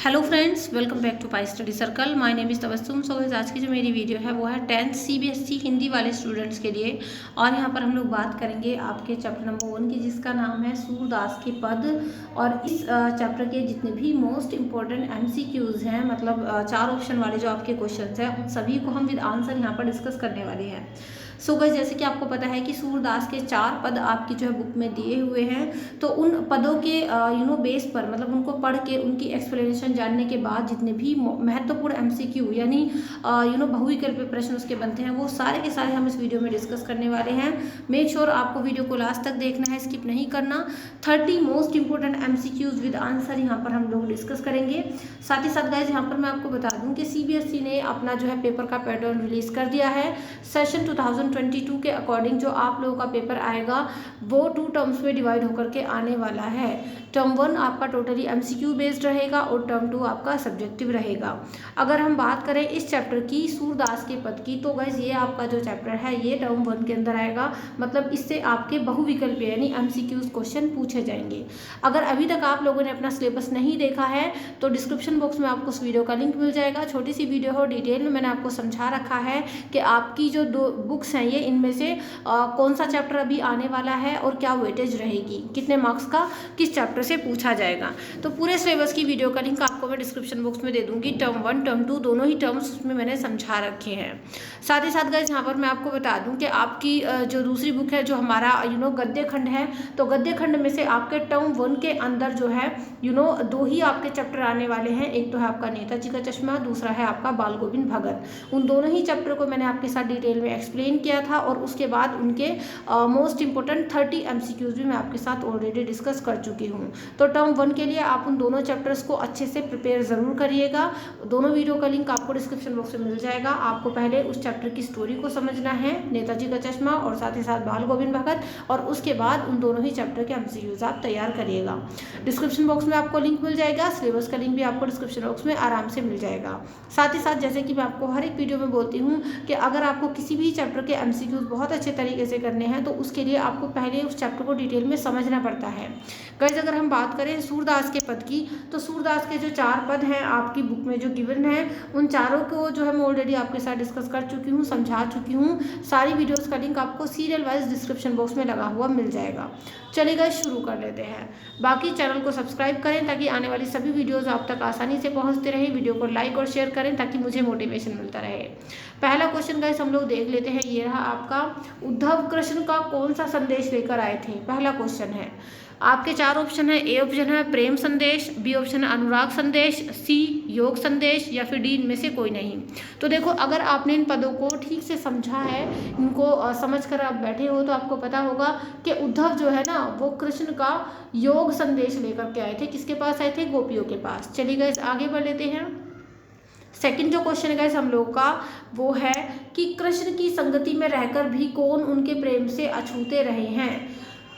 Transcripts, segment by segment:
Hello friends, welcome back to Pi Study Circle. My name is Tabassum. So guys, आज की जो मेरी video है वो है 10th CBSE हिंदी वाले स्टूडेंट्स के लिए। और यहाँ पर हम लोग बात करेंगे आपके चैप्टर नंबर 1 की, जिसका नाम है सूरदास के पद। और इस चैप्टर के जितने भी मोस्ट इंपॉर्टेंट MCQs हैं, मतलब 4 ऑप्शन वाले जो आपके क्वेश्चन हैं, उन सभी को हम विद आंसर यहाँ पर डिस्कस करने वाले हैं। सो गाइस, जैसे कि आपको पता है कि सूरदास के 4 पद आपकी जो है बुक में दिए हुए हैं। तो उन पदों के बेस पर, मतलब उनको पढ़ के उनकी एक्सप्लेनेशन जानने के बाद जितने भी महत्वपूर्ण MCQ यानी बहुविकल्पीय प्रश्न उसके बनते हैं, वो सारे के सारे हम इस वीडियो में डिस्कस करने वाले हैं। मेक श्योर आपको वीडियो को लास्ट तक देखना है, स्किप नहीं करना। 30 most important MCQs with answer यहाँ पर हम लोग डिस्कस करेंगे। साथ ही साथ गाइस, यहाँ पर मैं आपको बता दूँ कि CBSE ने अपना जो है पेपर का पैटर्न रिलीज कर दिया है। सेशन 2022 के अकॉर्डिंग जो आप लोगों का पेपर आएगा वो 2 टर्म्स में डिवाइड होकर के आने वाला है। टर्म 1 आपका टोटली MCQ बेस्ड रहेगा और टर्म 2 आपका सब्जेक्टिव रहेगा। अगर हम बात करें इस चैप्टर की, सूरदास के पद की, तो गाइस ये आपका जो चैप्टर है ये टर्म 1 के अंदर आएगा। मतलब इससे आपके बहुविकल्पीय यानी MCQs क्वेश्चन पूछे जाएंगे। अगर अभी तक आप लोगों ने अपना सिलेबस नहीं देखा है तो डिस्क्रिप्शन बॉक्स में आपको उस वीडियो का लिंक मिल जाएगा। छोटी सी वीडियो हो, डिटेल में मैंने आपको समझा रखा है कि आपकी जो 2 बुक्स हैं ये इनमें से कौन सा चैप्टर अभी आने वाला है और क्या वेटेज रहेगी, कितने मार्क्स का किस चैप्टर से पूछा जाएगा। तो पूरे सिलेबस की वीडियो का लिंक आपको मैं डिस्क्रिप्शन बॉक्स में दे दूंगी। टर्म 1 टर्म 2 दोनों ही टर्म्स उसमें मैंने समझा रखे हैं। साथ ही साथ गाइस, यहाँ पर मैं आपको बता दूं कि आपकी जो दूसरी बुक है जो हमारा गद्य खंड है, तो गद्य खंड में से आपके टर्म 1 के अंदर जो है 2 ही आपके चैप्टर आने वाले हैं। एक तो है आपका नेताजी का चश्मा, दूसरा है आपका बाल गोविंद भगत। उन दोनों ही चैप्टर को मैंने आपके साथ डिटेल में एक्सप्लेन किया था और उसके बाद उनके मोस्ट इंपोर्टेंट 30 MCQs भी मैं आपके साथ ऑलरेडी डिस्कस कर चुकी हूँ। तो टर्म 1 के लिए आप उन दोनों चैप्टर्स को अच्छे से प्रिपेयर ज़रूर करिएगा। दोनों वीडियो का लिंक आपको डिस्क्रिप्शन बॉक्स में मिल जाएगा। आपको पहले उस चैप्टर की स्टोरी को समझना है, नेताजी का चश्मा और साथ ही साथ बाल गोविंद भगत, और उसके बाद उन दोनों ही चैप्टर के MCQs आप तैयार करिएगा। डिस्क्रिप्शन बॉक्स में आपको लिंक मिल जाएगा, सिलेबस का लिंक भी आपको डिस्क्रिप्शन बॉक्स में आराम से मिल जाएगा। साथ ही साथ जैसे कि मैं आपको हर एक वीडियो में बोलती हूँ कि अगर आपको किसी भी चैप्टर के MCQs बहुत अच्छे तरीके से करने हैं तो उसके लिए आपको पहले उस चैप्टर को डिटेल में समझना पड़ता है। गाइस, अगर हम बात करें सूरदास के पद की, तो सूरदास के जो 4 पद हैं आपकी बुक में जो गिवन है, उन चारों को जो है मैं ऑलरेडी आपके साथ डिस्कस कर चुकी हूँ, समझा चुकी हूँ। सारी वीडियोस का लिंक आपको सीरियल वाइज डिस्क्रिप्शन बॉक्स में लगा हुआ मिल जाएगा। चलिए गाइस, शुरू कर लेते हैं। बाकी चैनल को सब्सक्राइब करें ताकि आने वाली सभी वीडियोस आप तक आसानी से पहुंचते रहे। वीडियो को लाइक और शेयर करें ताकि मुझे मोटिवेशन मिलता रहे। पहला क्वेश्चन गाइस हम लोग देख लेते हैं। ये रहा आपका, उद्धव कृष्ण का कौन सा संदेश लेकर आए थे? पहला क्वेश्चन है। आपके 4 ऑप्शन है। ए ऑप्शन है प्रेम संदेश, बी ऑप्शन है अनुराग संदेश, सी योग संदेश, या फिर डी इनमें से कोई नहीं। तो देखो, अगर आपने इन पदों को ठीक से समझा है, इनको समझ कर आप बैठे हो, तो आपको पता होगा कि उद्धव जो है ना वो कृष्ण का योग संदेश लेकर के आए थे। किसके पास आए थे? गोपियों के पास। चलिए गाइस, आगे बढ़ लेते हैं। सेकंड जो क्वेश्चन है गाइस हम लोग का, वो है कि कृष्ण की संगति में रहकर भी कौन उनके प्रेम से अछूते रहे हैं?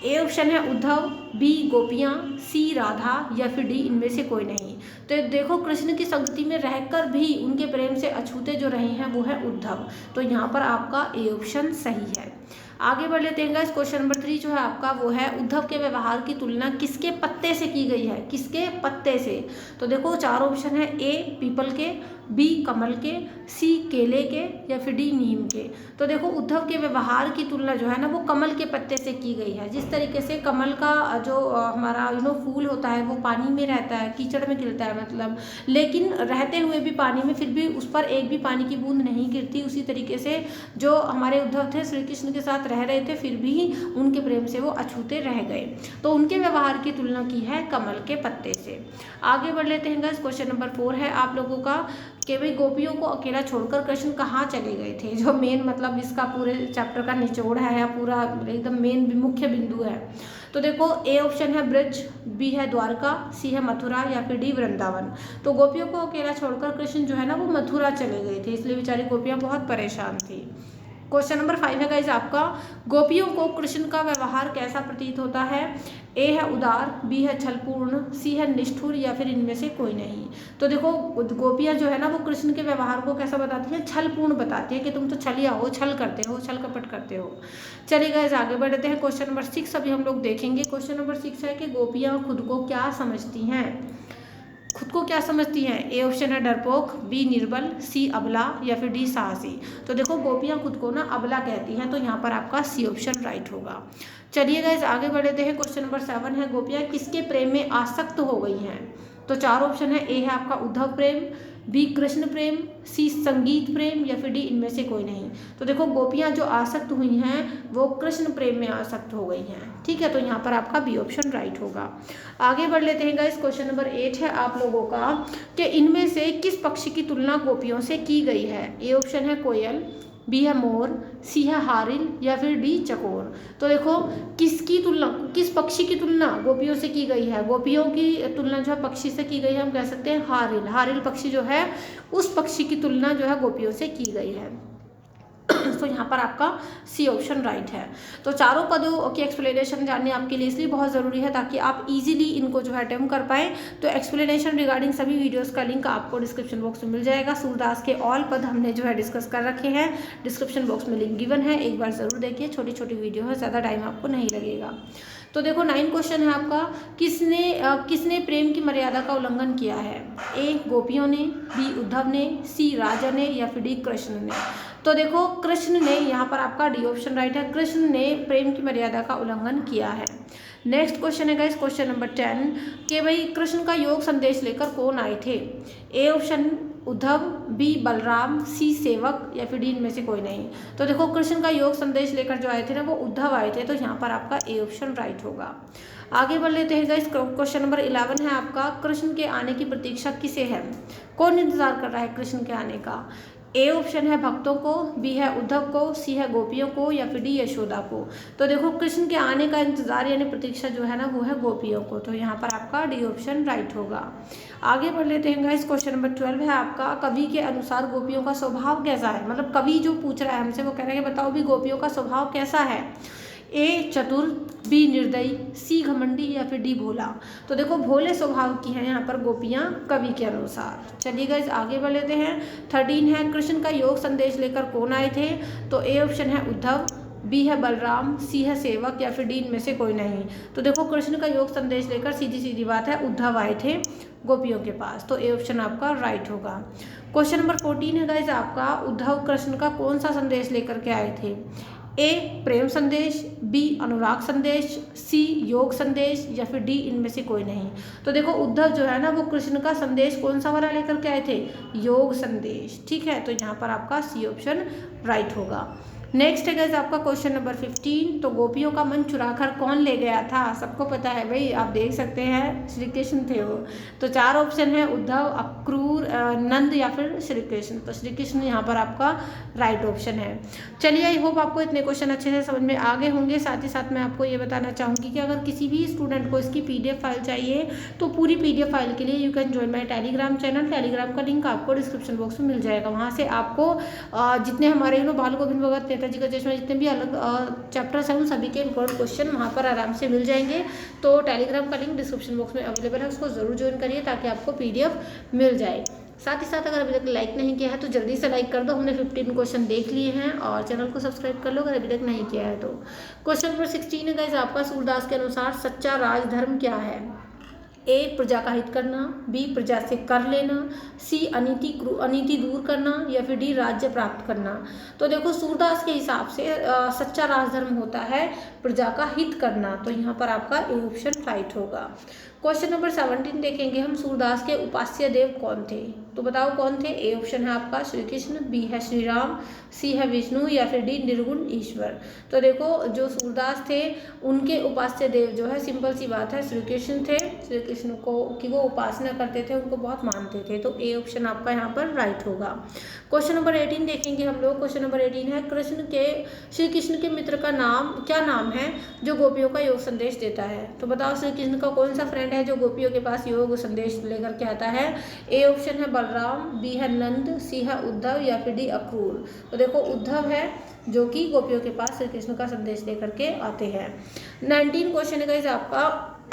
ए ऑप्शन है उद्धव, बी गोपियाँ, सी राधा, या फिर डी इनमें से कोई नहीं। तो देखो, कृष्ण की संगति में रहकर भी उनके प्रेम से अछूते जो रहे हैं वो है उद्धव। तो यहाँ पर आपका ए ऑप्शन सही है। आगे बढ़ लेते हैं गाइस। क्वेश्चन नंबर 3 जो है आपका, वो है उद्धव के व्यवहार की तुलना किसके पत्ते से की गई है? किसके पत्ते से? तो देखो, 4 ऑप्शन है। ए पीपल के, बी कमल के, सी केले के, या फिर डी नीम के। तो देखो, उद्धव के व्यवहार की तुलना जो है ना वो कमल के पत्ते से की गई है। जिस तरीके से कमल का जो हमारा फूल होता है वो पानी में रहता है, कीचड़ में खिलता है मतलब, लेकिन रहते हुए भी पानी में फिर भी उस पर एक भी पानी की बूंद नहीं गिरती। उसी तरीके से जो हमारे उद्धव थे श्री कृष्ण के साथ रह रहे थे, फिर भी उनके प्रेम से वो अछूते रह गए। तो उनके व्यवहार की तुलना की है कमल के पत्ते से। आगे बढ़ लेते हैं गाइस। क्वेश्चन नंबर 4 है आप लोगों का कि भाई गोपियों को अकेला छोड़कर कृष्ण कहाँ चले गए थे? जो मेन मतलब इसका पूरे चैप्टर का निचोड़ है या पूरा एकदम मेन मुख्य बिंदु है। तो देखो, ए ऑप्शन है ब्रज, बी है द्वारका, सी है मथुरा, या फिर डी वृंदावन। तो गोपियों को अकेला छोड़कर कृष्ण जो है ना वो मथुरा चले गए थे, इसलिए बेचारी गोपियाँ बहुत परेशान थी। क्वेश्चन नंबर 5 है गाइस आपका, गोपियों को कृष्ण का व्यवहार कैसा प्रतीत होता है? ए है उदार, बी है छलपूर्ण, सी है निष्ठुर, या फिर इनमें से कोई नहीं। तो देखो, गोपियां जो है ना वो कृष्ण के व्यवहार को कैसा बताती हैं? छलपूर्ण बताती है कि तुम तो छलिया हो, छल करते हो, छल कपट करते हो। चलिए गाइस, आगे बढ़ते हैं। क्वेश्चन नंबर 6 अभी हम लोग देखेंगे। क्वेश्चन नंबर 6 है कि गोपियां खुद को क्या समझती हैं? खुद को को क्या समझती हैं? ए ऑप्शन है डरपोक, बी निर्बल, सी अबला या फिर डी साहसी। तो देखो गोपियाँ खुद को ना अबला कहती हैं, तो यहाँ पर आपका सी ऑप्शन राइट होगा। चलिए गाइस आगे बढ़ते हैं। क्वेश्चन नंबर 7 है, गोपियाँ किसके प्रेम में आसक्त हो गई हैं? तो 4 ऑप्शन है, ए है आपका उद्धव प्रेम, बी कृष्ण प्रेम, सी संगीत प्रेम या फिर डी इनमें से कोई नहीं। तो देखो गोपियाँ जो आसक्त हुई हैं वो कृष्ण प्रेम में आसक्त हो गई हैं, ठीक है, तो यहाँ पर आपका बी ऑप्शन राइट होगा। आगे बढ़ लेते हैं गाइस। क्वेश्चन नंबर 8 है आप लोगों का कि इनमें से किस पक्षी की तुलना गोपियों से की गई है? ए ऑप्शन है कोयल, बी है मोर, सी है हारिल या फिर डी चकोर। तो देखो किसकी तुलना, किस पक्षी की तुलना गोपियों से की गई है? गोपियों की तुलना जो है पक्षी से की गई है, हम कह सकते हैं हारिल। हारिल पक्षी जो है उस पक्षी की तुलना जो है गोपियों से की गई है। तो यहाँ पर आपका सी ऑप्शन राइट है। तो चारों पदों की एक्सप्लेनेशन जानने आपके लिए इसलिए बहुत ज़रूरी है ताकि आप इजीली इनको जो है अटेम्प्ट कर पाएँ। तो एक्सप्लेनेशन रिगार्डिंग सभी वीडियोस का लिंक आपको डिस्क्रिप्शन बॉक्स में मिल जाएगा। सूरदास के ऑल पद हमने जो है डिस्कस कर रखे हैं, डिस्क्रिप्शन बॉक्स में लिंक गिवन है, एक बार ज़रूर देखिए, छोटी छोटी वीडियो है, ज़्यादा टाइम आपको नहीं लगेगा। तो देखो 9 क्वेश्चन है आपका, किसने प्रेम की मर्यादा का उल्लंघन किया है? ए गोपियों ने, बी उद्धव ने, सी राजा ने या फिर डी कृष्ण ने। तो देखो कृष्ण ने, यहाँ पर आपका डी ऑप्शन राइट है, कृष्ण ने प्रेम की मर्यादा का उल्लंघन किया है। नेक्स्ट क्वेश्चन है गाइस क्वेश्चन नंबर 10 कि भाई कृष्ण का योग संदेश लेकर कौन आए थे? A option Uddhav, B Balram, C सेवक या फिर डी इनमें से कोई नहीं। तो देखो कृष्ण का योग संदेश लेकर जो आए थे ना वो उद्धव आए थे, तो यहाँ पर आपका ए ऑप्शन राइट होगा। आगे बढ़ लेते हैं गाइस। क्वेश्चन नंबर 11 है आपका, कृष्ण के आने की प्रतीक्षा किसे है? कौन इंतजार कर रहा है कृष्ण के आने का? ए ऑप्शन है भक्तों को, बी है उद्धव को, सी है गोपियों को या फिर डी यशोदा को। तो देखो कृष्ण के आने का इंतजार यानी प्रतीक्षा जो है ना वो है गोपियों को, तो यहाँ पर आपका डी ऑप्शन राइट होगा। आगे बढ़ लेते हैं गाइस। क्वेश्चन नंबर 12 है आपका, कवि के अनुसार गोपियों का स्वभाव कैसा है? मतलब कवि जो पूछ रहा है हमसे वो कह रहा है कि बताओ भी गोपियों का स्वभाव कैसा है? ए चतुर, बी निर्दयी, सी घमंडी या फिर डी भोला। तो देखो भोले स्वभाव की हैं यहाँ पर गोपियाँ कवि के अनुसार। चलिए गाइस आगे बढ़ लेते हैं। 13 है, कृष्ण का योग संदेश लेकर कौन आए थे? तो ए ऑप्शन है उद्धव, बी है बलराम, सी है सेवक या फिर डी इनमें से कोई नहीं। तो देखो कृष्ण का योग संदेश लेकर सीधी सीधी बात है उद्धव आए थे गोपियों के पास, तो ए ऑप्शन आपका राइट होगा। क्वेश्चन नंबर 14 है गाइस आपका, उद्धव कृष्ण का कौन सा संदेश लेकर के आए थे? ए प्रेम संदेश, बी अनुराग संदेश, सी योग संदेश या फिर डी इनमें से कोई नहीं। तो देखो उद्धव जो है ना वो कृष्ण का संदेश कौन सा वाला लेकर के आए थे? योग संदेश, ठीक है, तो यहाँ पर आपका सी ऑप्शन राइट होगा। नेक्स्ट है गाइस आपका क्वेश्चन नंबर 15, तो गोपियों का मन चुराकर कौन ले गया था? सबको पता है भाई, आप देख सकते हैं श्री कृष्ण थे वो। तो 4 ऑप्शन है उद्धव, अक्रूर, नंद या फिर श्री कृष्ण। तो श्री कृष्ण यहाँ पर आपका राइट ऑप्शन है। चलिए आई होप आपको इतने क्वेश्चन अच्छे से समझ में आ गए होंगे। साथ ही साथ मैं आपको ये बताना चाहूँगी कि अगर किसी भी स्टूडेंट को इसकी PDF फाइल चाहिए तो पूरी PDF फाइल के लिए you can join my Telegram channel. Telegram का लिंक आपको डिस्क्रिप्शन बॉक्स में मिल जाएगा। वहाँ से आपको जितने हमारे बाल गोविंद भगत नेताजी का चश्मा जितने भी अलग चैप्टर्स हैं उन सभी के इम्पोर्टेंट क्वेश्चन वहाँ पर आराम से मिल जाएंगे। तो टेलीग्राम का लिंक डिस्क्रिप्शन बॉक्स में अवेलेबल है, उसको ज़रूर ज्वाइन करिए ताकि आपको PDF मिल जाए। साथ ही साथ अगर अभी तक लाइक नहीं किया है तो जल्दी से लाइक कर दो। हमने 15 क्वेश्चन देख लिए हैं और चैनल को सब्सक्राइब कर लो अगर अभी तक नहीं किया है तो। क्वेश्चन नंबर 16 है गाइस आपका, सूरदास के अनुसार सच्चा राजधर्म क्या है? ए प्रजा का हित करना, बी प्रजा से कर लेना, सी अनीति दूर करना या फिर डी राज्य प्राप्त करना। तो देखो सूरदास के हिसाब से सच्चा राजधर्म होता है प्रजा का हित करना, तो यहाँ पर आपका ए ऑप्शन राइट होगा। क्वेश्चन नंबर 17 देखेंगे हम, सूरदास के उपास्य देव कौन थे? तो बताओ कौन थे? ए ऑप्शन है आपका श्री कृष्ण, बी है श्री राम, सी है विष्णु या फिर डी निर्गुण ईश्वर। तो देखो जो सूरदास थे उनके उपास्य देव जो है सिंपल सी बात है श्री कृष्ण थे। श्री कृष्ण को की वो उपासना करते थे, उनको बहुत मानते थे, तो ए ऑप्शन आपका यहाँ पर राइट होगा। क्वेश्चन नंबर 18 देखेंगे हम लोग। क्वेश्चन नंबर 18 है, श्री कृष्ण के मित्र का क्या नाम है जो गोपियों का योग संदेश देता है? तो बताओ श्री कृष्ण का कौन सा फ्रेंड है जो गोपियों के पास योग संदेश लेकर के आता है? ए ऑप्शन है बलराम, बी है नंद, सी है उद्धव या फिर डी अक्रूर। तो देखो उद्धव है जो कि गोपियों के पास श्री कृष्ण का संदेश लेकर के आते हैं। 19 क्वेश्चन है गाइस आपका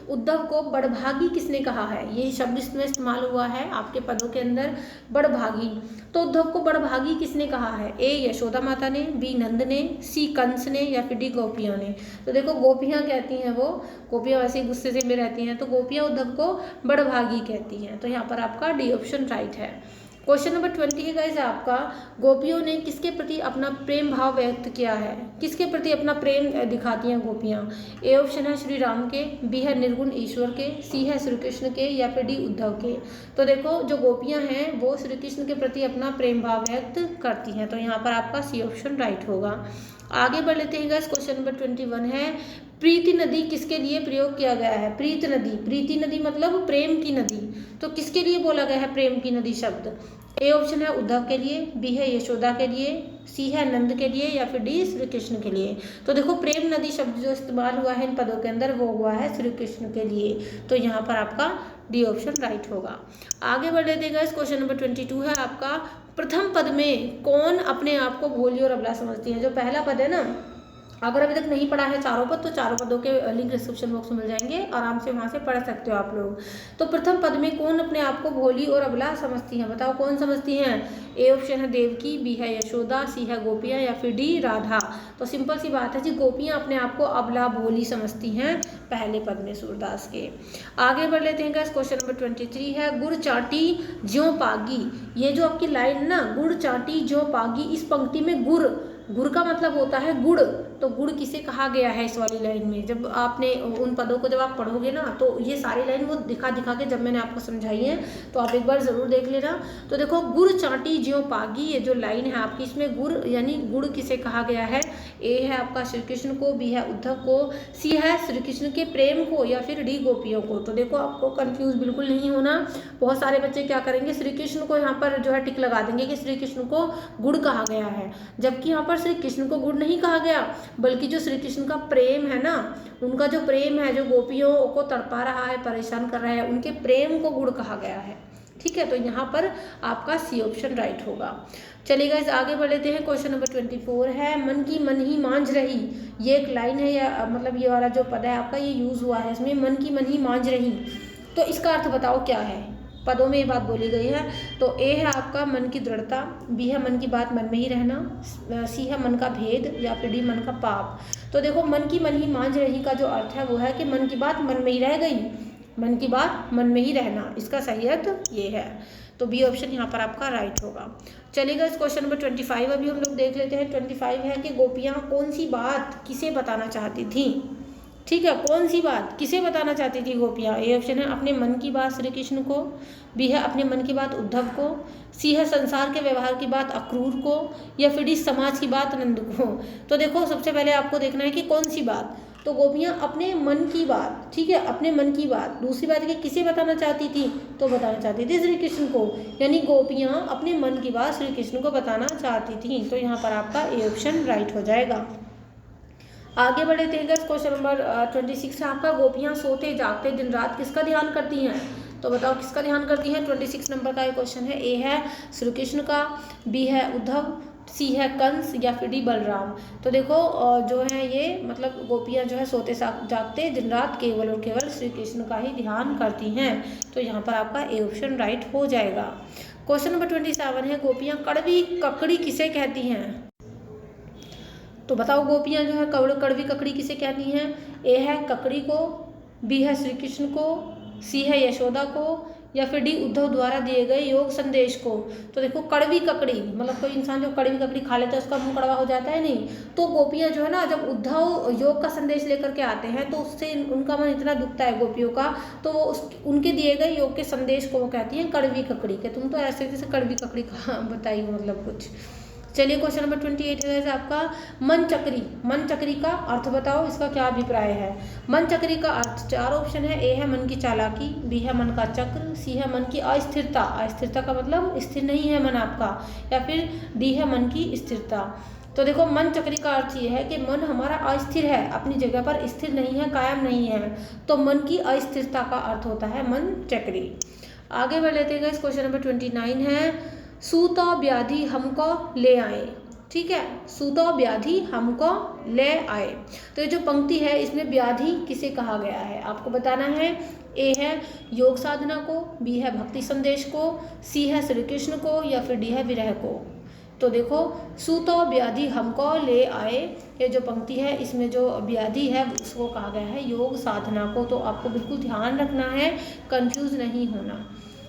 उद्धव को बड़भागी किसने कहा है? ये शब्द इसमें इस्तेमाल हुआ है आपके पदों के अंदर, बड़भागी। तो उद्धव को बड़भागी किसने कहा है? ए यशोदा माता ने, बी नंद ने, सी कंस ने, या फिर डी गोपियों ने। तो देखो गोपियाँ कहती हैं, वो गोपियाँ वैसे ही गुस्से से में रहती हैं, तो गोपियाँ उद्धव को बड़भागी कहती हैं। तो यहाँ पर आपका डी ऑप्शन राइट है। क्वेश्चन नंबर 20 है गाइस आपका, गोपियों ने किसके प्रति अपना प्रेम भाव व्यक्त किया है? किसके प्रति अपना प्रेम दिखाती हैं गोपियाँ? ए ऑप्शन है श्री राम के, बी है निर्गुण ईश्वर के, सी है श्री कृष्ण के, या फिर डी उद्धव के। तो देखो जो गोपियाँ हैं वो श्री कृष्ण के प्रति अपना प्रेम भाव व्यक्त करती हैं, तो यहाँ पर आपका सी ऑप्शन राइट होगा। आगे बढ़ लेते हैं गाइस, क्वेश्चन नंबर 21 है, प्रीति नदी किसके लिए प्रयोग किया गया है? प्रीति नदी, प्रीति नदी मतलब प्रेम की नदी, तो किसके लिए बोला गया है प्रेम की नदी शब्द? ए ऑप्शन है उद्धव के लिए, बी है यशोदा के लिए, सी है नंद के लिए, या फिर डी श्री कृष्ण के लिए। तो देखो प्रेम नदी शब्द जो इस्तेमाल हुआ है इन पदों के अंदर वो हुआ है श्री कृष्ण के लिए, तो यहाँ पर आपका डी ऑप्शन राइट होगा। आगे बढ़ लेते हैं, क्वेश्चन नंबर 22 है आपका, प्रथम पद में कौन अपने आप को भोली और अबला समझती है? जो पहला पद है ना, अगर अभी तक नहीं पढ़ा है चारों पद तो चारों पदों के लिंक डिस्क्रिप्शन बॉक्स में मिल जाएंगे, आराम से वहाँ से पढ़ सकते हो आप लोग। तो प्रथम पद में कौन अपने आप को भोली और अबला समझती हैं? बताओ कौन समझती हैं? ए ऑप्शन है देवकी, बी है यशोदा, सी है गोपियाँ, या फिर डी राधा। तो सिंपल सी बात है जी, गोपियाँ अपने आप को अबला भोली समझती हैं पहले पद में सूरदास के। आगे बढ़ लेते हैं गाइस, क्वेश्चन नंबर 23 है, गुड़ चाटी ज्यों पागी। ये जो आपकी लाइन ना, गुड़ चाटी ज्यों पागी, इस पंक्ति में गुड़, गुड़ का मतलब होता है गुड़, तो गुड़ किसे कहा गया है इस वाली लाइन में? जब आपने उन पदों को जब आप पढ़ोगे ना तो ये सारी लाइन वो दिखा दिखा के जब मैंने आपको समझाई है तो आप एक बार ज़रूर देख लेना। तो देखो गुड़ चाटी ज्यों पागी, ये जो लाइन है आपकी इसमें गुड़ यानी गुड़ किसे कहा गया है? ए है आपका श्री कृष्ण को, बी है उद्धव को, सी है श्री कृष्ण के प्रेम को, या फिर डी गोपियों को। तो देखो आपको कंफ्यूज बिल्कुल नहीं होना। बहुत सारे बच्चे क्या करेंगे, श्री कृष्ण को यहाँ पर जो है टिक लगा देंगे कि श्री कृष्ण को गुड़ कहा गया है, जबकि यहाँ पर श्री कृष्ण को गुड़ नहीं कहा गया, बल्कि जो श्री कृष्ण का प्रेम है ना, उनका जो प्रेम है, जो गोपियों को तड़पा रहा है, परेशान कर रहा है, उनके प्रेम को गुड़ कहा गया है। ठीक है, तो यहाँ पर आपका सी ऑप्शन राइट होगा। चलिए गाइस आगे बढ़ लेते हैं, क्वेश्चन नंबर 24 है, मन की मन ही मांझ रही। ये एक लाइन है, या मतलब ये वाला जो पद है आपका ये यूज हुआ है इसमें, मन की मन ही मांझ रही। तो इसका अर्थ बताओ क्या है? पदों में ये बात बोली गई है। तो ए है आपका मन की दृढ़ता, बी है मन की बात मन में ही रहना, सी है मन का भेद, या फिर डी मन का पाप। तो देखो मन की मन ही मांझ रही का जो अर्थ है वो है कि मन की बात मन में ही रह गई, मन की बात मन में ही रहना, इसका सही अर्थ ये है। तो बी ऑप्शन यहाँ पर आपका राइट होगा। चलिएगा इस क्वेश्चन नंबर 25 अभी हम लोग देख लेते हैं। 25 है कि गोपियाँ कौन सी बात किसे बताना चाहती थी? ठीक है, कौन सी बात किसे बताना चाहती थी गोपियाँ? ए ऑप्शन है अपने मन की बात श्री कृष्ण को, बी है अपने मन की बात उद्धव को, सी है संसार के व्यवहार की बात अक्रूर को, या फिर डी समाज की बात नंद को। तो देखो सबसे पहले आपको देखना है कि कौन सी बात। तो गोपियाँ अपने मन की बात, ठीक है, अपने मन की बात। दूसरी बात है कि किसे बताना चाहती थी? तो बताना चाहती थी श्री कृष्ण को, यानी गोपियाँ अपने मन की बात श्री कृष्ण को बताना चाहती थी। तो यहाँ पर आपका ए ऑप्शन राइट हो जाएगा। आगे बढ़े थे क्वेश्चन नंबर 26 है आपका, गोपियाँ सोते जागते दिन रात किसका ध्यान करती हैं? तो बताओ किसका ध्यान करती हैं? 26 नंबर का ये क्वेश्चन है। ए है श्री कृष्ण का, बी है उद्धव, सी है कंस, या फिर डी बलराम। तो देखो जो है ये मतलब गोपियाँ जो है सोते जागते दिन रात केवल और केवल श्री कृष्ण का ही ध्यान करती हैं। तो यहाँ पर आपका ए ऑप्शन राइट हो जाएगा। क्वेश्चन नंबर 27 है, गोपियाँ कड़वी ककड़ी किसे कहती हैं? तो बताओ गोपियाँ जो है कड़वी ककड़ी किसे कहती हैं? ए है ककड़ी को, बी है श्री कृष्ण को, सी है यशोदा को, या फिर डी उद्धव द्वारा दिए गए योग संदेश को। तो देखो कड़वी ककड़ी मतलब कोई इंसान जो कड़वी ककड़ी खा लेता है उसका मुंह कड़वा हो जाता है नहीं। तो गोपियाँ जो है ना जब उद्धव योग का संदेश लेकर के आते हैं तो उससे उनका मन इतना दुखता है गोपियों का, तो वो उनके दिए गए योग के संदेश को वो कहती हैं कड़वी ककड़ी के। तुम तो ऐसे जैसे कड़वी ककड़ी खा बताइए मतलब कुछ। चलिए क्वेश्चन नंबर 28 है आपका, मन चक्री का अर्थ बताओ, इसका क्या अभिप्राय है? मन चक्री का अर्थ 4 ऑप्शन है। ए है मन की चालाकी, बी है मन का चक्र, सी है मन की अस्थिरता, अस्थिरता का मतलब स्थिर नहीं है मन आपका, या फिर डी है मन की स्थिरता। तो देखो मन चक्री का अर्थ ये है कि मन हमारा अस्थिर है, अपनी जगह पर स्थिर नहीं है, कायम नहीं है। तो मन की अस्थिरता का अर्थ होता है मन चक्री। आगे बढ़ लेते हैं इस क्वेश्चन नंबर 29 है, सूता व्याधि हमको ले आए। ठीक है। सूतो व्याधि हमको ले आए। तो ये जो पंक्ति है इसमें व्याधि किसे कहा गया है आपको बताना है। ए है योग साधना को, बी है भक्ति संदेश को, सी है श्री कृष्ण को, या फिर डी है विरह को। तो देखो सूतो व्याधि हमको ले आए, ये जो पंक्ति है इसमें जो व्याधि है उसको कहा गया है योग साधना को। तो आपको बिल्कुल ध्यान रखना है, कंफ्यूज नहीं होना।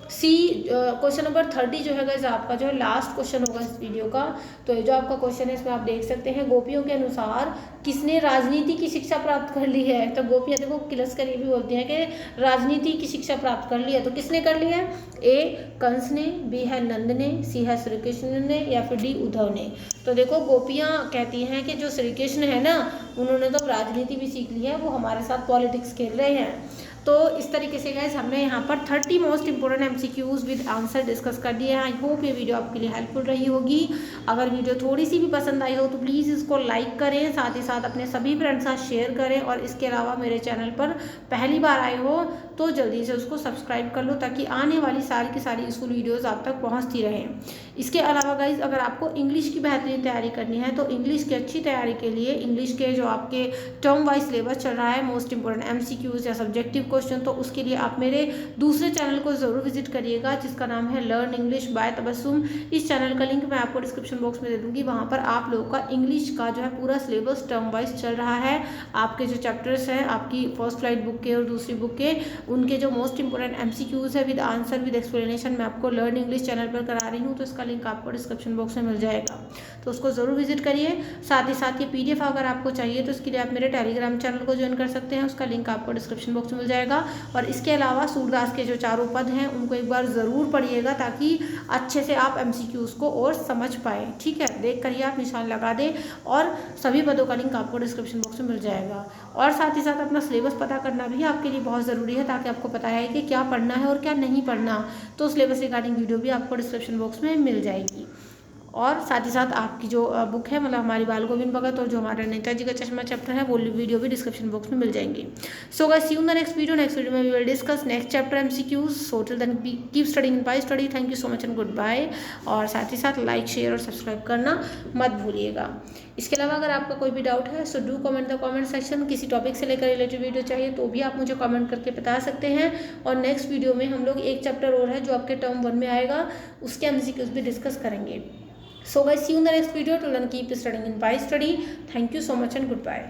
सी क्वेश्चन नंबर 30 जो है गाइस आपका जो है लास्ट क्वेश्चन होगा इस वीडियो का। तो ये जो आपका क्वेश्चन है इसमें आप देख सकते हैं गोपियों के अनुसार किसने राजनीति की शिक्षा प्राप्त कर ली है। तो गोपियाँ देखो किलस्कर ये भी बोलती हैं कि राजनीति की शिक्षा प्राप्त कर ली है। तो किसने कर ली है? ए कंस ने, बी है नंद ने, सी है श्री कृष्ण ने, या फिर डी उद्धव ने। तो देखो गोपियाँ कहती हैं कि जो श्री कृष्ण है ना उन्होंने तो राजनीति भी सीख ली है, वो हमारे साथ पॉलिटिक्स खेल रहे हैं। तो इस तरीके से गाइस हमने यहाँ पर 30 most important MCQs with answer discuss कर दिए हैं। आई होप ये वीडियो आपके लिए हेल्पफुल रही होगी। अगर वीडियो थोड़ी सी भी पसंद आई हो तो प्लीज़ इसको लाइक करें, साथ ही साथ अपने सभी फ्रेंड्स के साथ शेयर करें, और इसके अलावा मेरे चैनल पर पहली बार आए हो तो जल्दी से उसको सब्सक्राइब कर लो ताकि आने वाली सारी की सारी स्कूल वीडियोज़ आप तक पहुँचती रहें। इसके अलावा गाइज अगर आपको इंग्लिश की बेहतरीन तैयारी करनी है तो इंग्लिश की अच्छी तैयारी के लिए इंग्लिश के जो आपके टर्म वाइज सिलेबस चल रहा है मोस्ट इंपोर्टेंट एमसीक्यूज या सब्जेक्टिव क्वेश्चन, तो उसके लिए आप मेरे दूसरे चैनल को ज़रूर विजिट करिएगा जिसका नाम है लर्न इंग्लिश बाय तबस्सुम। इस चैनल का लिंक मैं आपको डिस्क्रिप्शन बॉक्स में दे दूँगी। वहाँ पर आप लोगों का इंग्लिश का जो है पूरा सिलेबस टर्म वाइज चल रहा है। आपके जो चैप्टर्स हैं आपकी फर्स्ट फ्लाइट बुक के और दूसरी बुक के उनके जो मोस्ट इंपोर्टेंट एमसीक्यूज है विद आंसर विद एक्सप्लेनेशन मैं आपको लर्न इंग्लिश चैनल पर करा रही हूँ। तो इसका लिंक आपको डिस्क्रिप्शन बॉक्स में मिल जाएगा, तो उसको ज़रूर विजिट करिए। साथ ही साथ ये PDF अगर आपको चाहिए तो इसके लिए आप मेरे टेलीग्राम चैनल को ज्वाइन कर सकते हैं, उसका लिंक आपको डिस्क्रिप्शन बॉक्स में मिल जाएगा। और इसके अलावा सूरदास के जो चारों पद हैं उनको एक बार ज़रूर पढ़िएगा ताकि अच्छे से आप MCQs को और समझ पाए। ठीक है, देख कर ही आप निशान लगा दें, और सभी पदों का लिंक आपको डिस्क्रिप्शन बॉक्स में मिल जाएगा। और साथ ही साथ अपना सिलेबस पता करना भी आपके लिए बहुत ज़रूरी है ताकि आपको पता है कि क्या पढ़ना है और क्या नहीं पढ़ना। तो सिलेबस रिगार्डिंग वीडियो भी आपको डिस्क्रिप्शन बॉक्स में मिल जाएगी। और साथ ही साथ आपकी जो बुक है मतलब हमारी बाल गोविंद भगत और जो हमारा नेताजी का चश्मा चैप्टर है वो वीडियो भी डिस्क्रिप्शन बॉक्स में मिल जाएंगी। So guys see you in the next video में we will discuss next chapter MCQs। So till then keep studying in by study. Thank you so much and good bye. और साथ ही साथ like share और subscribe करना मत भूलिएगा। इसके अलावा अगर आपका कोई भी डाउट है so do comment the comment section. किसी टॉपिक से लेकर रिलेटेड वीडियो चाहिए तो भी आप मुझे कमेंट करके बता सकते हैं। और नेक्स्ट वीडियो में हम लोग एक चैप्टर और है जो आपके टर्म 1 में आएगा, उसके MCQs भी डिस्कस करेंगे। So guys, see you in the next video. Till then, keep studying in by study. Thank you so much and goodbye.